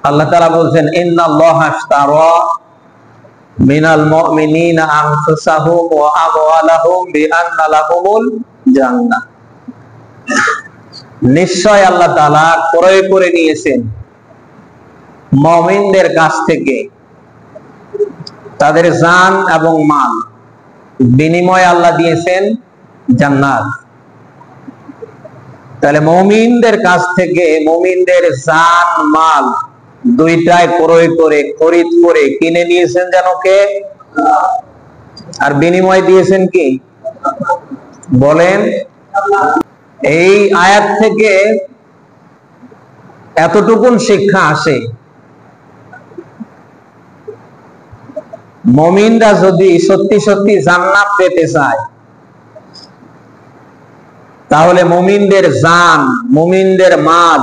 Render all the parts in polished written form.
আল্লাহ তাআলা বলছেন ইন্নাল্লাহা আশতারা মিনাল মুমিনিনা আনফুসাহুম ওয়া আমওয়ালাহুম বিআন্না লাহুমুল জান্নাহ। নিশ্চয় আল্লাহ তাআলা ক্রয় করে নিয়েছেন মুমিনদের কাছ থেকে তাদের জান এবং মাল, বিনিময়ে আল্লাহ দিয়েছেন জান্নাত। তাহলে মুমিনদের কাছ থেকে মুমিনদের জান মাল দুইটাই ক্রয় করে খরিদ করে কিনে নিয়েছেন যেন কে? আর বিনিময় দিয়েছেন কি? বলেন। এই আয়াত থেকে এতটুকুন শিক্ষা আসে, মুমিনরা যদি সত্যি সত্যি জান্নাত পেতে চায় তাহলে মুমিনদের জান, মুমিনদের মাল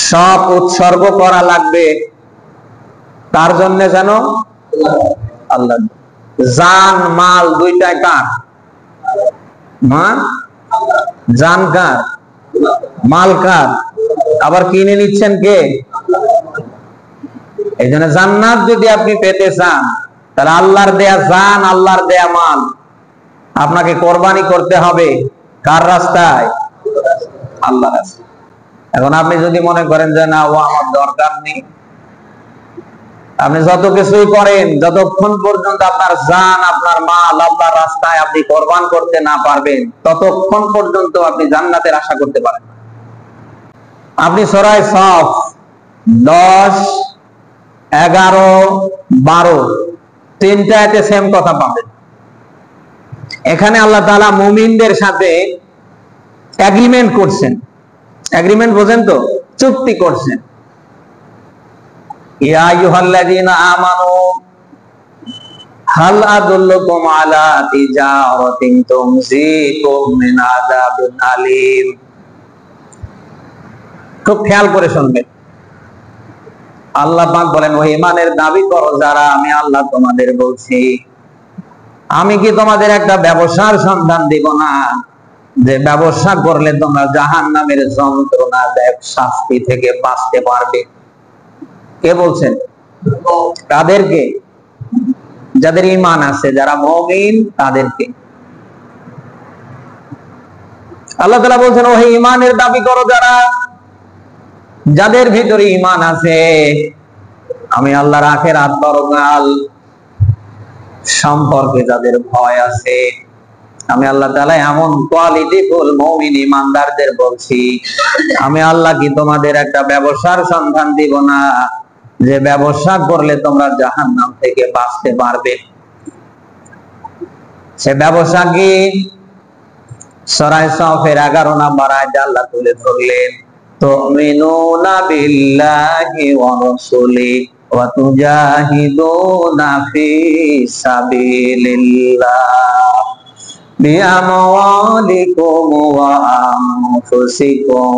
সব উৎসর্গ করা লাগবে তার জন্য যেন? আল্লাহ। জান মাল দুইটাই কার? জান কার? মাল কার? আবার কিনে নিচ্ছেন কে? এই জন্য জান্নাত যদি আপনি পেতে চান তাহলে আল্লাহর দেয়া জান, আল্লাহর দেয়া মাল আপনাকে কোরবানি করতে হবে কার রাস্তায়? আল্লাহর রাস্তায়। এখন আপনি যদি মনে করেন যে না, ও আমার দরকার নেই, আপনি যত কিছুই করেন, যতক্ষণ পর্যন্ত আপনার জান, আপনার মাল আল্লাহর রাস্তায় আপনি কোরবান করতে না পারবেন ততক্ষণ পর্যন্ত আপনি জান্নাতের আশা করতে পারেন। আপনি সূরা সফ 10, 11, 12 তিনটা আয়াতে সেম কথা পাবেন। এখানে আল্লাহ তাআলা মুমিনদের সাথে এগ্রিমেন্ট করছেন। এগ্রিমেন্ট বোঝেন তো? চুক্তি করছেন। ইয়া আইয়ুহাল্লাযীনা আমানু হাল আদুল্লুকুম আলা তিজারাতিন তুনজিকুম মিন আযাবিন আলীম। খুব খেয়াল করে শুনবেন। আল্লাহ পাক বলেন, ও ঈমানের দাবি করো যারা, আমি আল্লাহ তোমাদের বলছি, আমি কি তোমাদের একটা ব্যবসার সন্ধান দিব না যে ব্যবসা করলে তোমরা জাহান্নামের যন্ত্রণা, শাস্তি থেকে বাঁচতে পারবে? কে বলছেন? তাদেরকে, যাদের ঈমান আছে, যারা মুমিন তাদেরকে আল্লাহ তাআলা বলছেন, ও ঈমানের দাবি করো যারা, যাদের ভিতরে ঈমান আছে, আমি আল্লাহর আখিরাত পরকাল সম্পর্কে যাদের ভয় আছে, আমি আল্লাহ তাআলা এমন কোয়ালিটিফুল মুমিন ঈমানদারদের বলছি, আমি আল্লাহ কি তোমাদের একটা ব্যবসার সন্ধান দিব না যে ব্যবসা করলে তোমরা জাহান্নাম থেকে বাঁচতে পারবে? সে ব্যবসা কি? সূরা সফের 11 নম্বর আয়াতে আল্লাহ তুলে ধরলেন, তুমিনুনা বিল্লাহি ওয়া রাসূলিহি ওয়া তুজাহিদুনা ফি সাবিলিল্লাহ বিআমওয়ালিকুম ওয়া আনফুসিকুম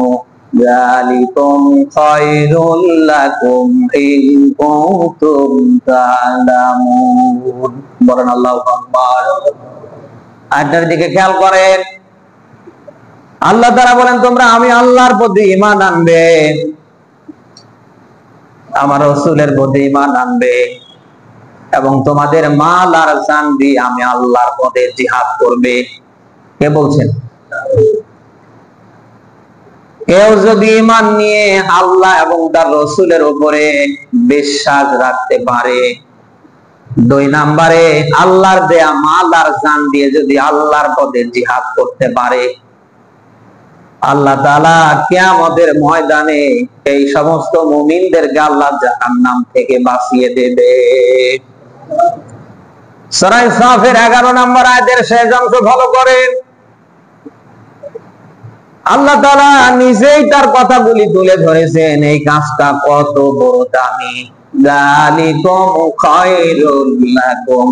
যালিকুম খায়রুল লাকুম ইন কুনতুম তা'লামুন। বলেন আল্লাহু আকবার। আয়াতের দিকে খেয়াল করেন। আল্লাহ তাআলা বলেন, তোমরা আমি আল্লাহর প্রতি ঈমান আনবে, আমার রাসূলের প্রতি ঈমান আনবে এবং তোমাদের মাল আর জান দিয়ে আমি আল্লাহর পথে জিহাদ করবে। কে বলছেন? কেউ যদি ঈমান নিয়ে আল্লাহ এবং তার রাসূলের উপরে বিশ্বাস রাখতে পারে, 2 নম্বরে আল্লাহর দেয়া মাল আর জান দিয়ে যদি আল্লাহর পথে জিহাদ করতে পারে, আল্লাহ তাআলা কিয়ামতের ময়দানে এই সমস্ত মুমিনদেরকে আল্লাহ জাহান্নাম থেকে বাঁচিয়ে দেবে। সূরা সফের 11 নম্বর আয়াতের শেষ অংশ ফলো করেন। আল্লাহ তাআলা নিজেই তার কথাগুলি তুলে ধরেছেন, এই কাজটা কত বড় দামি। যালিকুম খায়রুল লাকুম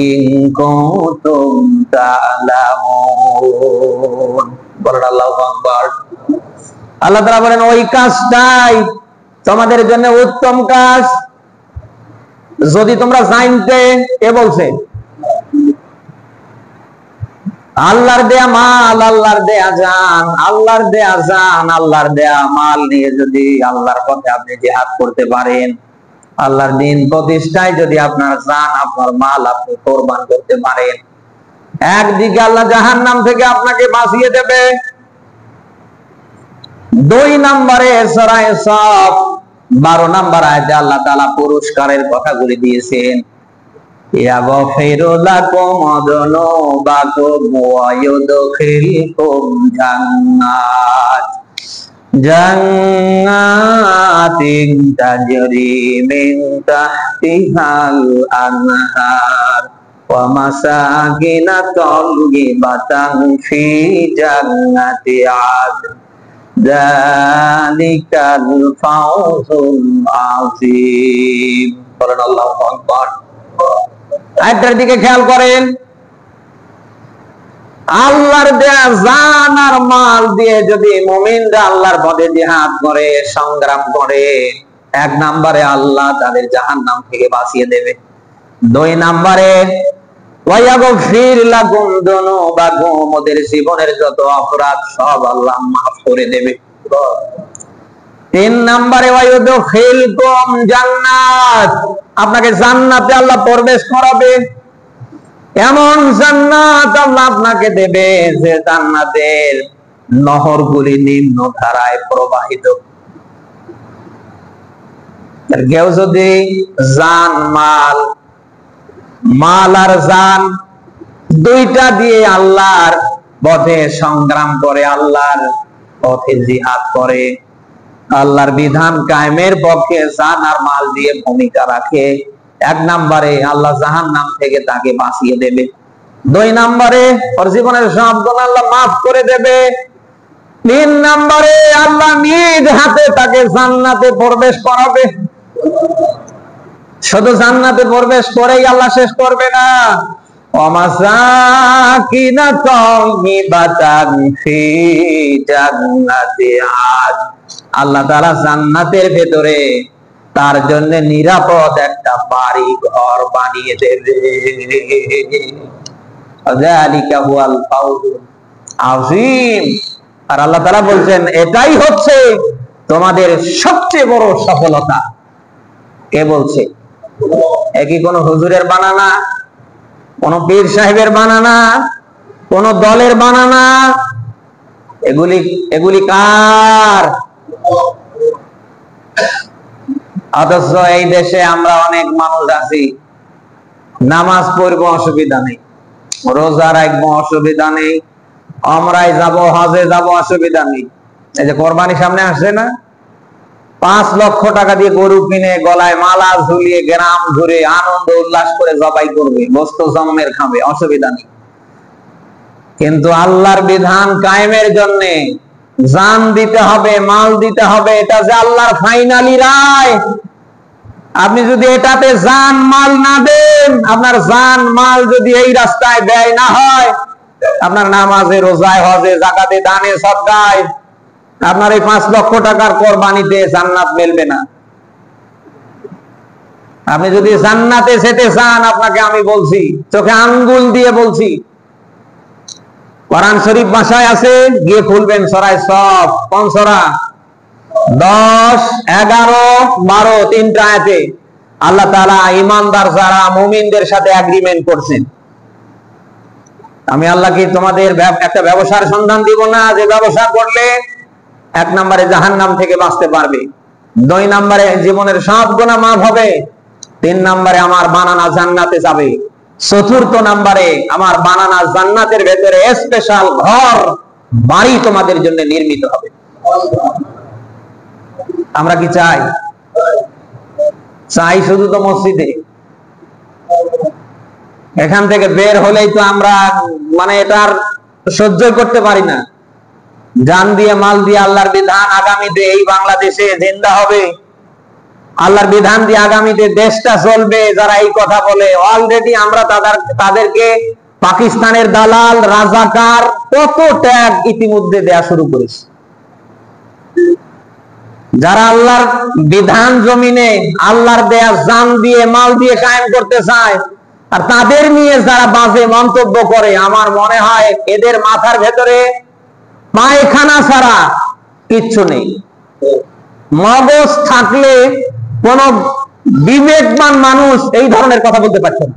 ইন কুনতুম তা'লামুন। বলেন আল্লাহু আকবার। আল্লাহ তাআলা বলেন, ওই কাজটাই তোমাদের জন্য উত্তম কাজ যদি তোমরা জানতে। কে বলছে? আল্লাহর দেয়া মাল, আল্লাহর দেয়া জান, আল্লাহর দেয়া জান, আল্লাহর দেয়া মাল নিয়ে যদি আল্লাহর পথে আপনি জিহাদ করতে পারেন, আল্লাহর দিন প্রতিষ্ঠায় যদি আপনার জান, আপনার মাল আপনি কোরবান করতে পারেন, একদিকে আল্লাহ জাহান্নাম থেকে আপনাকে বাঁচিয়ে দেবে। 2 নম্বরে সূরা সফ 12 নম্বর আয়াতে আল্লাহ তাআলা পুরস্কারের কথাগুলি দিয়েছেন। ইয়াগফিরু লাকুম যুনুবাকুম ওয়া ইউদখিলকুম জান্নাতিন তাজরি মিন তাহতিহাল আনহার ওয়া মাসাকিনা তাইয়্যিবাতান ফি জান্নাতি আদন যালিকাল ফাওজুল আযীম। বলেন আল্লাহু আকবার। আয়াতের দিকে খেয়াল করেন, আল্লাহর দেয়া জান আর মাল দিয়ে যদি মুমিনরা আল্লাহর পথে জিহাদ করে, সংগ্রাম করে, 1 নম্বরে আল্লাহ তাদের জাহান্নাম থেকে বাঁচিয়ে দেবে। 2 নম্বরে ওয়ায়াগফির লাকুম যুনুবাকুম, ওদের জীবনের যত অপরাধ সব আল্লাহ মাফ করে দেবে। 3 নম্বরে ওয়ায়ুদখিলকুম জান্নাত, আপনাকে জান্নাতে আল্লাহ প্রবেশ করাবে। এমন জান্নাত আল্লাহ আপনাকে দেবে যে জান্নাতের নহরগুলি নিম্ন ধারায় প্রবাহিত। কেউ যদি জান মাল আর জান দুইটা দিয়ে আল্লাহর পথে সংগ্রাম করে, আল্লাহর পথে জিহাদ করে, আল্লাহর বিধান কায়েমের পক্ষে জান আর মাল দিয়ে ভূমিকা রাখে, 1 নম্বরে আল্লাহ জাহান্নাম থেকে তাকে বাঁচিয়ে দেবে। 2 নম্বরে ওর জীবনের সব গুনাহ আল্লাহ মাফ করে দেবে। 3 নম্বরে আল্লাহ নিজ হাতে তাকে জান্নাতে প্রবেশ করাবে। শুধু জান্নাতে প্রবেশ করেই আল্লাহ শেষ করবে না, ওয়া মাসাকিনা তাইয়্যিবাতান ফি জান্নাতি আদন, আল্লাহ তাআলা জান্নাতের ভেতরে তার জন্য নিরাপদ একটা বাড়ি ঘর বানিয়ে দেবে। যালিকা হুয়াল ফাওজুল আযীম। আর আল্লাহ তাআলা বলছেন এটাই হচ্ছে তোমাদের সবচেয়ে বড় সফলতা। কে বলছে? একই কোন হুজুরের বানানা, কোন পীর সাহেবের বানানা, কোন দলের বানানা? এগুলি কার? অথচ এই দেশে আমরা অনেক মানুষ আছি, নামাজ পড়বো অসুবিধা নেই, রোজা রাখবো অসুবিধা নেই, আমরাই যাব, হজে যাব অসুবিধা নেই। এই যে কোরবানি সামনে আসছে না, 5 লক্ষ টাকা দিয়ে গরু কিনে গলায় মালা ঝুলিয়ে গ্রাম ঘুরে আনন্দ উল্লাস করে জবাই করবে, গোশত জন্মের খাবে, অসুবিধা নেই। কিন্তু আল্লাহর বিধান কায়েমের জন্য জান দিতে হবে, মাল দিতে হবে, এটা যে আল্লাহর ফাইনালি রায়। আপনি যদি এটাতে জান মাল না দেন, আপনার জান মাল যদি এই রাস্তায় ব্যয় না হয়, আপনার নামাজে, রোজায়, হজে, যাকাতে, দানে, সদকায়, আপনার এই 5 লক্ষ টাকার কোরবানিতে জান্নাত মিলবে না। আপনি যদি জান্নাতে যেতে চান, আপনাকে আমি বলছি, চোখে আঙ্গুল দিয়ে বলছি, কোরআন শরীফ ভাষায় আছে, গিয়ে খুলবেন সূরা সফ, কোন সূরা? 10, 11, 12 তিনটা আয়াতে আল্লাহ তাআলা ঈমানদার যারা মুমিনদের সাথে এগ্রিমেন্ট করছেন। আমি আল্লাহ কি তোমাদের একটা ব্যবসার সন্ধান দিব না, যে ব্যবসা করলে 1 নম্বরে জাহান্নাম থেকে বাঁচতে পারবে, 2 নম্বরে জীবনের সব গুনাহ মাফ হবে, 3 নম্বরে আমার বানানা জান্নাতে যাবে, 4র্থ নম্বরে আমার বানানা জান্নাতের ভেতরে স্পেশাল ঘর বাড়ি তোমাদের জন্য নির্মিত হবে। আমরা কি চাই? চাই শুধু তো মসজিদে। এখান থেকে বের হলেই তো আমরা এটার সহ্য করতে পারি না। জান দিয়ে মাল দিয়ে আল্লাহর বিধান আগামীতে এই বাংলাদেশে জিন্দা হবে, আল্লাহর বিধান দিয়ে আগামীতে দেশটা চলবে। যারা এই কথা বলে, অলরেডি আমরা তাদেরকে পাকিস্তানের দালাল, রাজাকার, কত ট্যাগ ইতিমধ্যে দেয়া শুরু করেছে। যারা আল্লাহর বিধান জমিনে আল্লাহর দেয়া জান দিয়ে মাল দিয়ে কায়েম করতে চায়, আর তাদের নিয়ে যারা বাজে মন্তব্য করে, আমার মনে হয় এদের মাথার ভেতরে পায়খানা ছাড়া কিচ্ছু নেই। মগজ থাকলে কোন বিবেকবান মানুষ এই ধরনের কথা বলতে পারছে না।